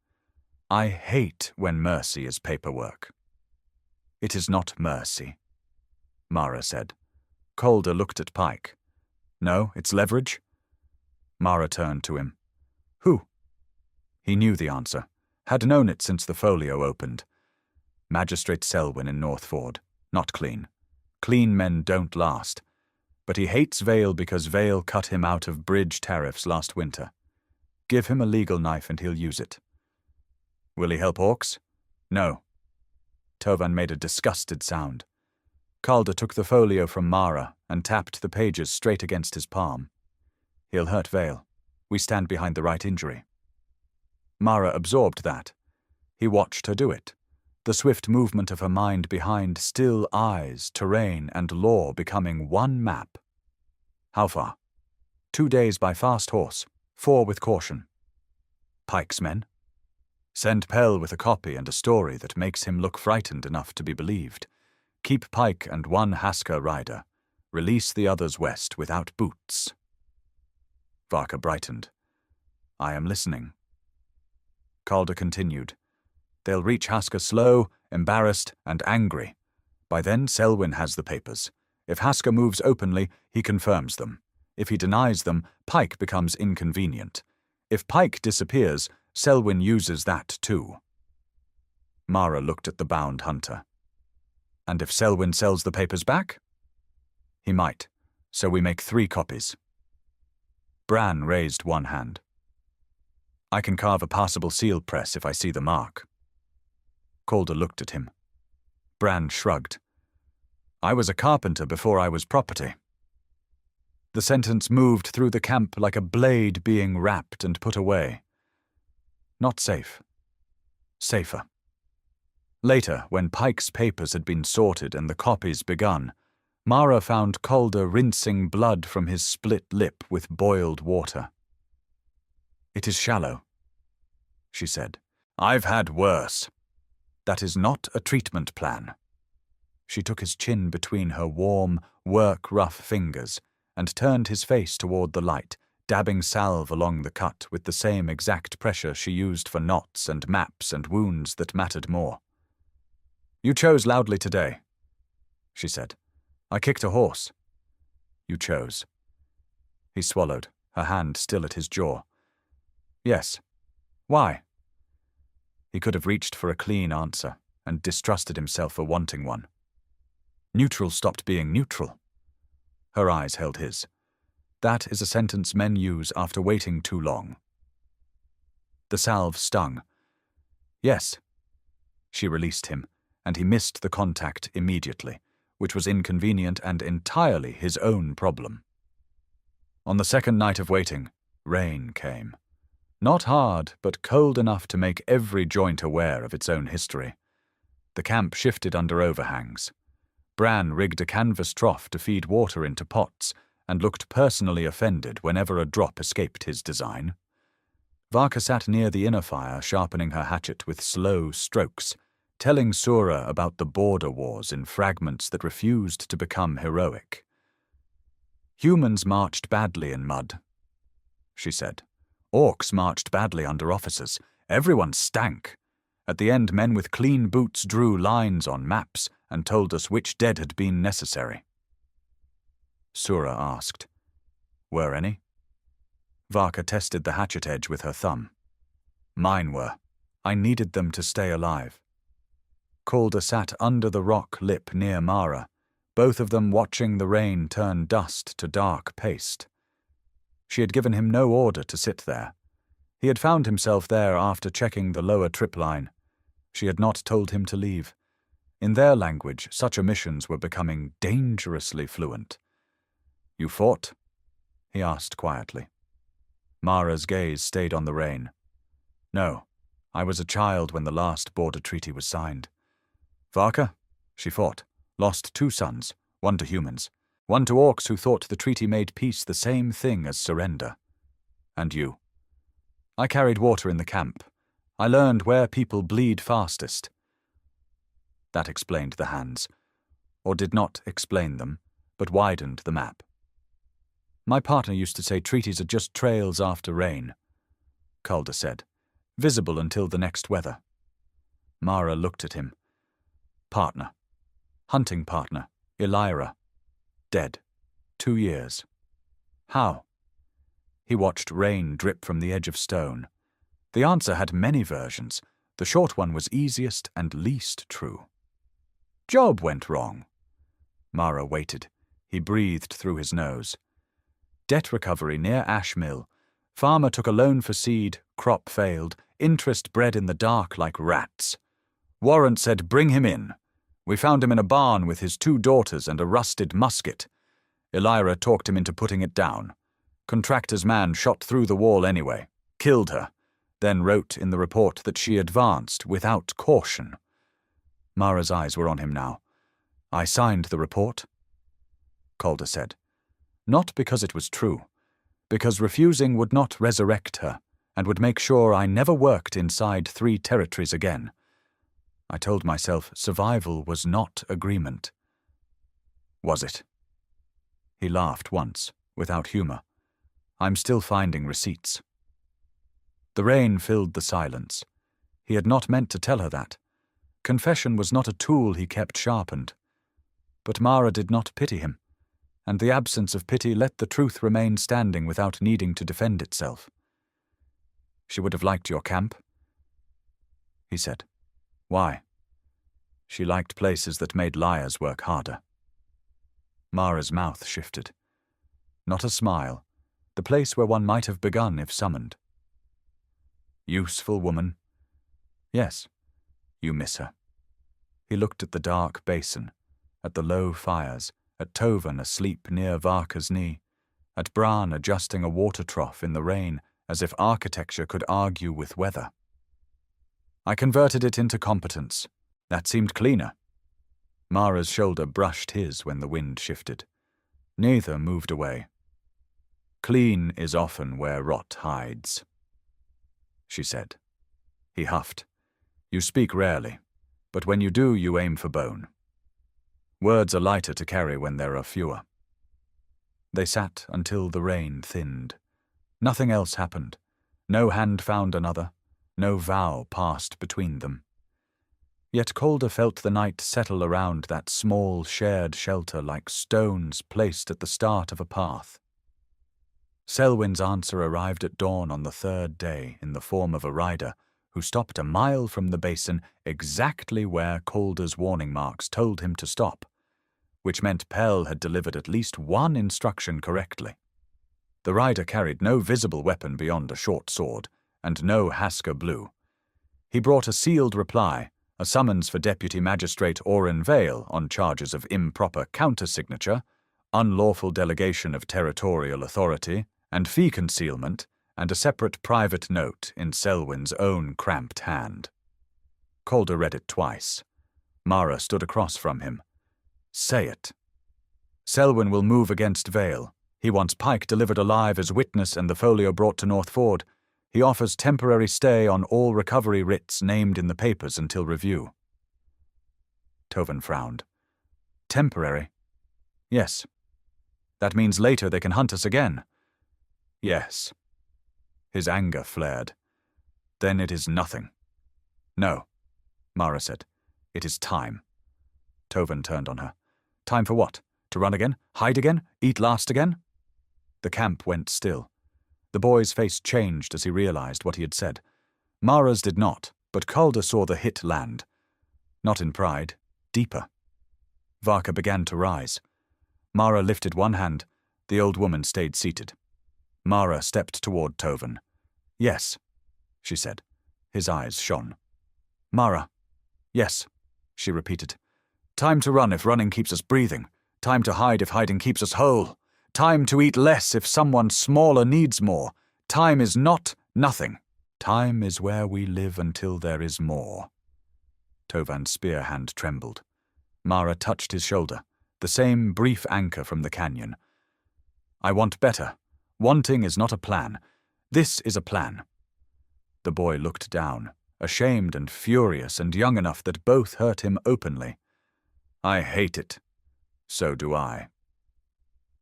I hate when mercy is paperwork. It is not mercy, Mara said. Calder looked at Pike. No, it's leverage? Mara turned to him. Who? He knew the answer, had known it since the folio opened. Magistrate Selwyn in Northford. Not clean. Clean men don't last. But he hates Vale because Vale cut him out of bridge tariffs last winter. Give him a legal knife and he'll use it. Will he help orcs? No. Tovan made a disgusted sound. Calder took the folio from Mara and tapped the pages straight against his palm. He'll hurt Vale. We stand behind the right injury. Mara absorbed that. He watched her do it. The swift movement of her mind behind still eyes, terrain, and law becoming one map. How far? 2 days by fast horse, 4 with caution. Pike's men? Send Pell with a copy and a story that makes him look frightened enough to be believed. Keep Pike and 1 Hasker rider. Release the others west without boots. Varka brightened. I am listening. Calder continued. They'll reach Hasker slow, embarrassed, and angry. By then, Selwyn has the papers. If Hasker moves openly, he confirms them. If he denies them, Pike becomes inconvenient. If Pike disappears, Selwyn uses that too. Mara looked at the bound hunter. And if Selwyn sells the papers back? He might, so we make 3 copies. Bran raised one hand. I can carve a passable seal press if I see the mark. Calder looked at him. Bran shrugged. I was a carpenter before I was property. The sentence moved through the camp like a blade being wrapped and put away. Not safe. Safer. Later, when Pike's papers had been sorted and the copies begun, Mara found Calder rinsing blood from his split lip with boiled water. It is shallow, she said. I've had worse. That is not a treatment plan. She took his chin between her warm, work-rough fingers and turned his face toward the light, dabbing salve along the cut with the same exact pressure she used for knots and maps and wounds that mattered more. You chose loudly today, she said. I kicked a horse. You chose. He swallowed, her hand still at his jaw. Yes. Why? He could have reached for a clean answer and distrusted himself for wanting one. Neutral stopped being neutral. Her eyes held his. That is a sentence men use after waiting too long. The salve stung. Yes. She released him, and he missed the contact immediately, which was inconvenient and entirely his own problem. On the second night of waiting, rain came. Not hard, but cold enough to make every joint aware of its own history. The camp shifted under overhangs. Bran rigged a canvas trough to feed water into pots and looked personally offended whenever a drop escaped his design. Varka sat near the inner fire, sharpening her hatchet with slow strokes, telling Sura about the border wars in fragments that refused to become heroic. Humans marched badly in mud, she said. Orcs marched badly under officers. Everyone stank. At the end, men with clean boots drew lines on maps and told us which dead had been necessary. Sura asked, Were any? Varka tested the hatchet edge with her thumb. Mine were. I needed them to stay alive. Calder sat under the rock lip near Mara, both of them watching the rain turn dust to dark paste. She had given him no order to sit there. He had found himself there after checking the lower trip line. She had not told him to leave. In their language, such omissions were becoming dangerously fluent. You fought? He asked quietly. Mara's gaze stayed on the rain. No, I was a child when the last border treaty was signed. Varka? She fought. Lost 2 sons, 1 to humans, 1 to orcs who thought the treaty made peace the same thing as surrender. And you? I carried water in the camp. I learned where people bleed fastest. That explained the hands, or did not explain them, but widened the map. My partner used to say treaties are just trails after rain, Calder said, visible until the next weather. Mara looked at him. Partner. Hunting partner, Elira. Dead. 2 years. How? He watched rain drip from the edge of stone. The answer had many versions. The short one was easiest and least true. Job went wrong. Mara waited. He breathed through his nose. Debt recovery near Ash Mill. Farmer took a loan for seed, crop failed, interest bred in the dark like rats. Warrant said, "Bring him in." We found him in a barn with his 2 daughters and a rusted musket. Elira talked him into putting it down. Contractor's man shot through the wall anyway, killed her, then wrote in the report that she advanced without caution. Mara's eyes were on him now. I signed the report, Calder said. Not because it was true, because refusing would not resurrect her and would make sure I never worked inside 3 territories again. I told myself survival was not agreement. Was it? He laughed once, without humor. I'm still finding receipts. The rain filled the silence. He had not meant to tell her that. Confession was not a tool he kept sharpened. But Mara did not pity him, and the absence of pity let the truth remain standing without needing to defend itself. She would have liked your camp, he said. Why? She liked places that made liars work harder. Mara's mouth shifted. Not a smile, the place where one might have begun if summoned. Useful woman. Yes, you miss her. He looked at the dark basin, at the low fires, at Tovan asleep near Varka's knee, at Bran adjusting a water trough in the rain as if architecture could argue with weather. I converted it into competence. That seemed cleaner. Mara's shoulder brushed his when the wind shifted. Neither moved away. Clean is often where rot hides, she said. He huffed. You speak rarely, but when you do, you aim for bone. Words are lighter to carry when there are fewer. They sat until the rain thinned. Nothing else happened. No hand found another. No vow passed between them. Yet Calder felt the night settle around that small shared shelter like stones placed at the start of a path. Selwyn's answer arrived at dawn on the 3rd day in the form of a rider who stopped a mile from the basin exactly where Calder's warning marks told him to stop, which meant Pell had delivered at least one instruction correctly. The rider carried no visible weapon beyond a short sword, and no Hasker blue. He brought a sealed reply, a summons for Deputy Magistrate Orrin Vale on charges of improper countersignature, unlawful delegation of territorial authority, and fee concealment, and a separate private note in Selwyn's own cramped hand. Calder read it twice. Mara stood across from him. Say it. Selwyn will move against Vale. He wants Pike delivered alive as witness and the folio brought to North Ford. He offers temporary stay on all recovery writs named in the papers until review. Tovan frowned. Temporary? Yes. That means later they can hunt us again. Yes. His anger flared. Then it is nothing. No, Mara said. It is time. Tovan turned on her. Time for what? To run again? Hide again? Eat last again? The camp went still. The boy's face changed as he realized what he had said. Mara's did not, but Calder saw the hit land. Not in pride, deeper. Varka began to rise. Mara lifted one hand. The old woman stayed seated. Mara stepped toward Tovan. Yes, she said. His eyes shone. Mara. Yes, she repeated. Time to run if running keeps us breathing. Time to hide if hiding keeps us whole. Time to eat less if someone smaller needs more. Time is not nothing. Time is where we live until there is more. Tovan's spear hand trembled. Mara touched his shoulder, the same brief anchor from the canyon. I want better. Wanting is not a plan. This is a plan." The boy looked down, ashamed and furious and young enough that both hurt him openly. "I hate it." "So do I."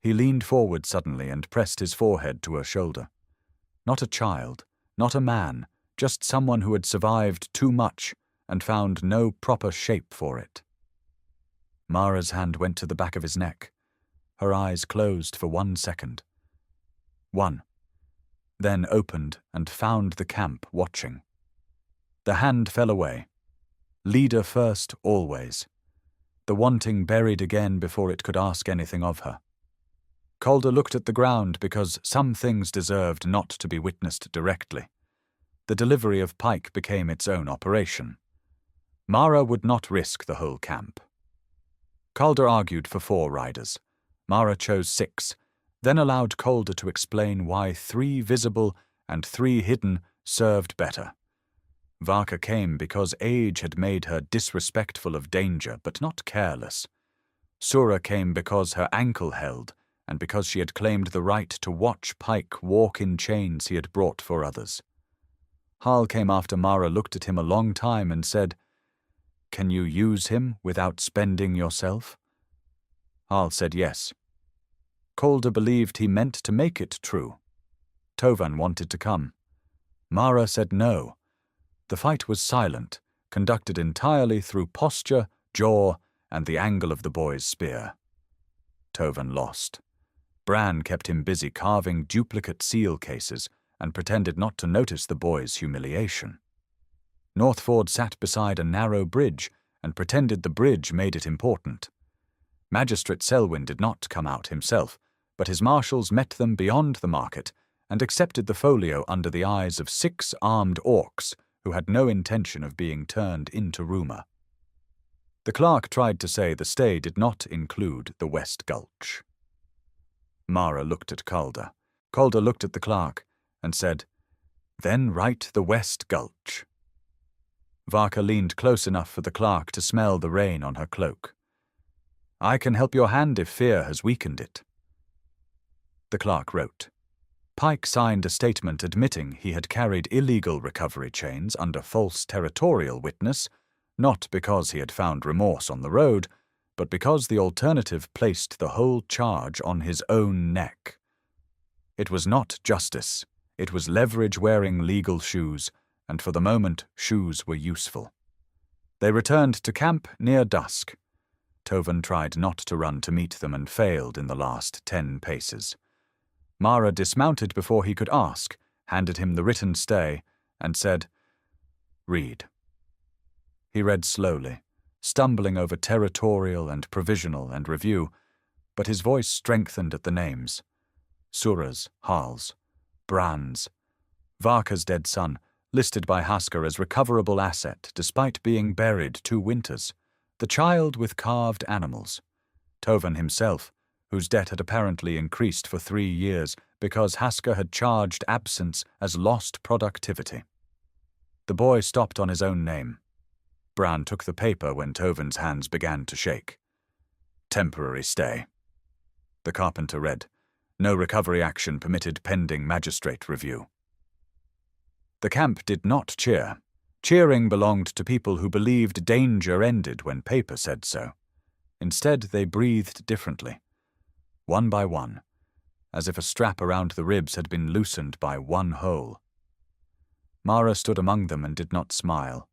He leaned forward suddenly and pressed his forehead to her shoulder. Not a child, not a man, just someone who had survived too much and found no proper shape for it. Mara's hand went to the back of his neck. Her eyes closed for 1 second. 1. Then opened and found the camp watching. The hand fell away. Leader first, always. The wanting buried again before it could ask anything of her. Calder looked at the ground because some things deserved not to be witnessed directly. The delivery of Pike became its own operation. Mara would not risk the whole camp. Calder argued for 4 riders. Mara chose 6, then allowed Calder to explain why 3 visible and 3 hidden served better. Varka came because age had made her disrespectful of danger, but not careless. Sura came because her ankle held, and because she had claimed the right to watch Pike walk in chains he had brought for others. Hal came after Mara looked at him a long time and said, "Can you use him without spending yourself?" Hal said yes. Calder believed he meant to make it true. Tovan wanted to come. Mara said no. The fight was silent, conducted entirely through posture, jaw, and the angle of the boy's spear. Tovan lost. Bran kept him busy carving duplicate seal cases and pretended not to notice the boy's humiliation. Northford sat beside a narrow bridge and pretended the bridge made it important. Magistrate Selwyn did not come out himself, but his marshals met them beyond the market and accepted the folio under the eyes of 6 armed orcs who had no intention of being turned into rumour. The clerk tried to say the stay did not include the West Gulch. Mara looked at Calder. Calder looked at the clerk and said, "Then write the West Gulch." Varka leaned close enough for the clerk to smell the rain on her cloak. "I can help your hand if fear has weakened it." The clerk wrote. Pike signed a statement admitting he had carried illegal recovery chains under false territorial witness, not because he had found remorse on the road, but because the alternative placed the whole charge on his own neck. It was not justice. It was leverage wearing legal shoes, and for the moment shoes were useful. They returned to camp near dusk. Tovan tried not to run to meet them and failed in the last 10 paces. Mara dismounted before he could ask, handed him the written stay, and said, "Read." He read slowly, stumbling over territorial and provisional and review, but his voice strengthened at the names. Sura's, Hal's, Bran's, Varka's dead son, listed by Hasker as recoverable asset despite being buried 2 winters, the child with carved animals, Tovan himself, whose debt had apparently increased for 3 years because Hasker had charged absence as lost productivity. The boy stopped on his own name. Bran took the paper when Tovan's hands began to shake. "Temporary stay." The carpenter read, "No recovery action permitted pending magistrate review." The camp did not cheer. Cheering belonged to people who believed danger ended when paper said so. Instead, they breathed differently. One by one, as if a strap around the ribs had been loosened by one hole. Mara stood among them and did not smile.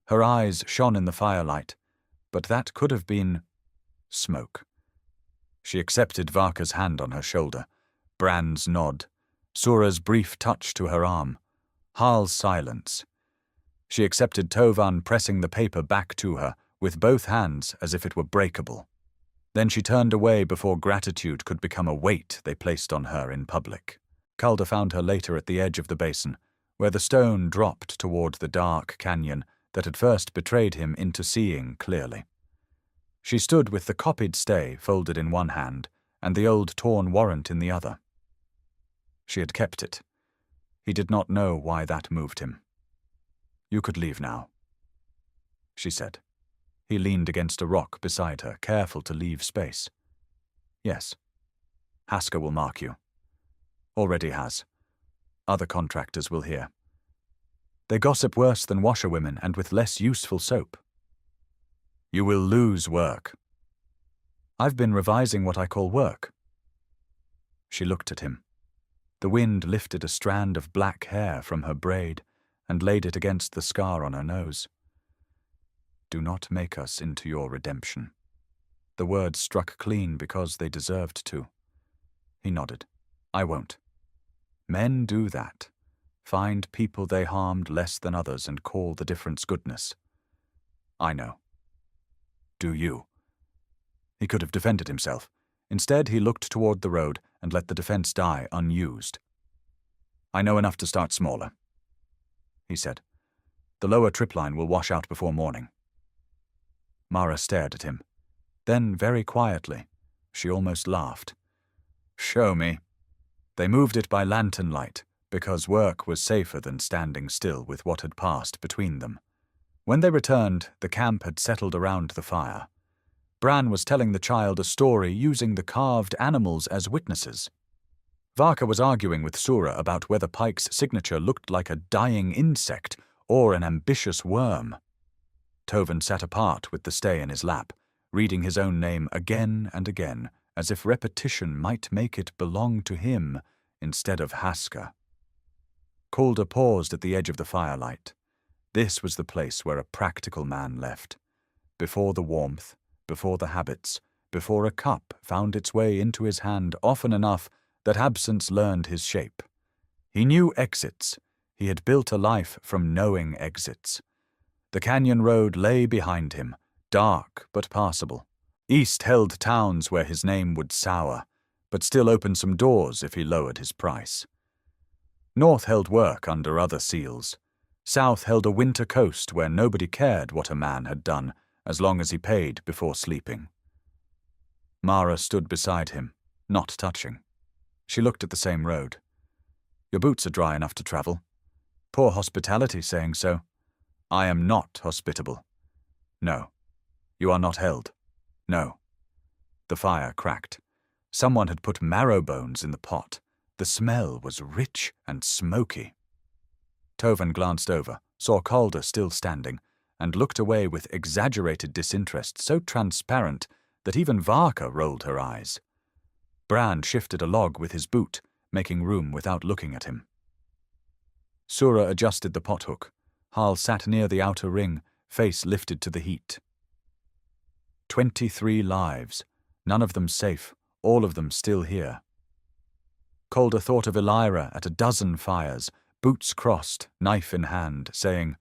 Her eyes shone in the firelight, but that could have been smoke. She accepted Varka's hand on her shoulder, Bran's nod, Sura's brief touch to her arm, Hal's silence. She accepted Tovan pressing the paper back to her with both hands as if it were breakable. Then she turned away before gratitude could become a weight they placed on her in public. Calder found her later at the edge of the basin, where the stone dropped toward the dark canyon that had first betrayed him into seeing clearly. She stood with the copied stay folded in one hand and the old torn warrant in the other. She had kept it. He did not know why that moved him. "You could leave now," she said. He leaned against a rock beside her, careful to leave space. "Yes. Hasker will mark you. Already has. Other contractors will hear. They gossip worse than washerwomen and with less useful soap. You will lose work. I've been revising what I call work. She looked at him. The wind lifted a strand of black hair from her braid and laid it against the scar on her nose. Do not make us into your redemption. The words struck clean because they deserved to. He nodded. I won't. Men do that. Find people they harmed less than others and call the difference goodness. I know. Do you? He could have defended himself. Instead, he looked toward the road and let the defense die unused. I know enough to start smaller, he said. The lower tripline will wash out before morning. Mara stared at him. Then, very quietly, she almost laughed. Show me. They moved it by lantern light, because work was safer than standing still with what had passed between them. When they returned, the camp had settled around the fire. Bran was telling the child a story using the carved animals as witnesses. Varka was arguing with Sura about whether Pike's signature looked like a dying insect or an ambitious worm. Tovan sat apart with the stay in his lap, reading his own name again and again, as if repetition might make it belong to him instead of Haska. Calder paused at the edge of the firelight. This was the place where a practical man left. Before the warmth, before the habits, before a cup found its way into his hand often enough that absence learned his shape. He knew exits. He had built a life from knowing exits. The canyon road lay behind him, dark but passable. East held towns where his name would sour, but still opened some doors if he lowered his price. North held work under other seals. South held a winter coast where nobody cared what a man had done, as long as he paid before sleeping. Mara stood beside him, not touching. She looked at the same road. Your boots are dry enough to travel. Poor hospitality saying so. I am not hospitable. No. You are not held. No. The fire cracked. Someone had put marrow bones in the pot. The smell was rich and smoky. Tovan glanced over, saw Calder still standing, and looked away with exaggerated disinterest so transparent that even Varka rolled her eyes. Bran shifted a log with his boot, making room without looking at him. Sura adjusted the pothook. Hal sat near the outer ring, face lifted to the heat. 23 lives, none of them safe, all of them still here. Calder thought of Elira at a dozen fires, boots crossed, knife in hand, saying,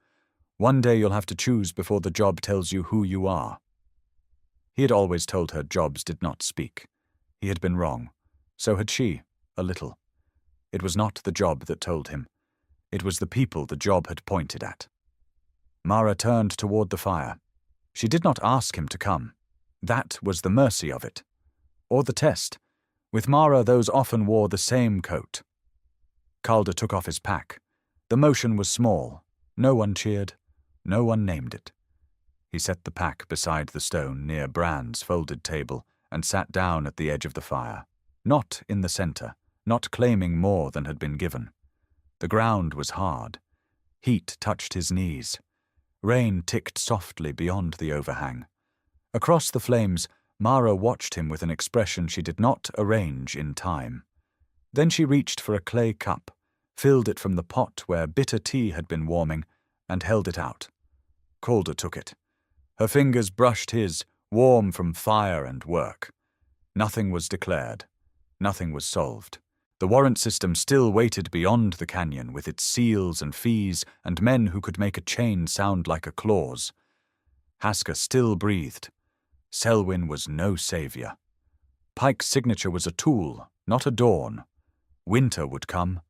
One day you'll have to choose before the job tells you who you are. He had always told her jobs did not speak. He had been wrong. So had she, a little. It was not the job that told him. It was the people the job had pointed at. Mara turned toward the fire. She did not ask him to come. That was the mercy of it. Or the test. With Mara, those often wore the same coat. Calder took off his pack. The motion was small. No one cheered. No one named it. He set the pack beside the stone near Bran's folded table and sat down at the edge of the fire. Not in the center, not claiming more than had been given. The ground was hard. Heat touched his knees. Rain ticked softly beyond the overhang. Across the flames, Mara watched him with an expression she did not arrange in time. Then she reached for a clay cup, filled it from the pot where bitter tea had been warming, and held it out. Calder took it. Her fingers brushed his, warm from fire and work. Nothing was declared. Nothing was solved. The warrant system still waited beyond the canyon with its seals and fees and men who could make a chain sound like a clause. Haska still breathed. Selwyn was no savior. Pike's signature was a tool, not a dawn. Winter would come.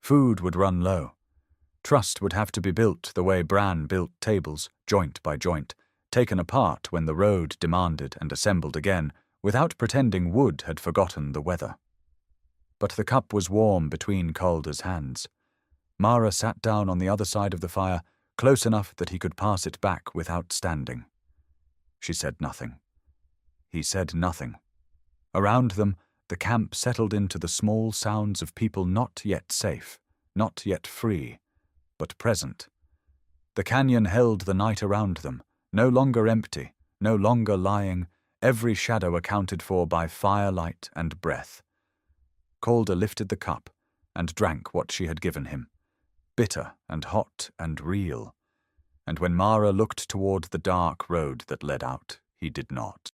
Food would run low. Trust would have to be built the way Bran built tables, joint by joint, taken apart when the road demanded and assembled again, without pretending wood had forgotten the weather. But the cup was warm between Calder's hands. Mara sat down on the other side of the fire, close enough that he could pass it back without standing. She said nothing. He said nothing. Around them, the camp settled into the small sounds of people not yet safe, not yet free, but present. The canyon held the night around them, no longer empty, no longer lying, every shadow accounted for by firelight and breath. Calder lifted the cup and drank what she had given him, bitter and hot and real. And when Mara looked toward the dark road that led out, he did not.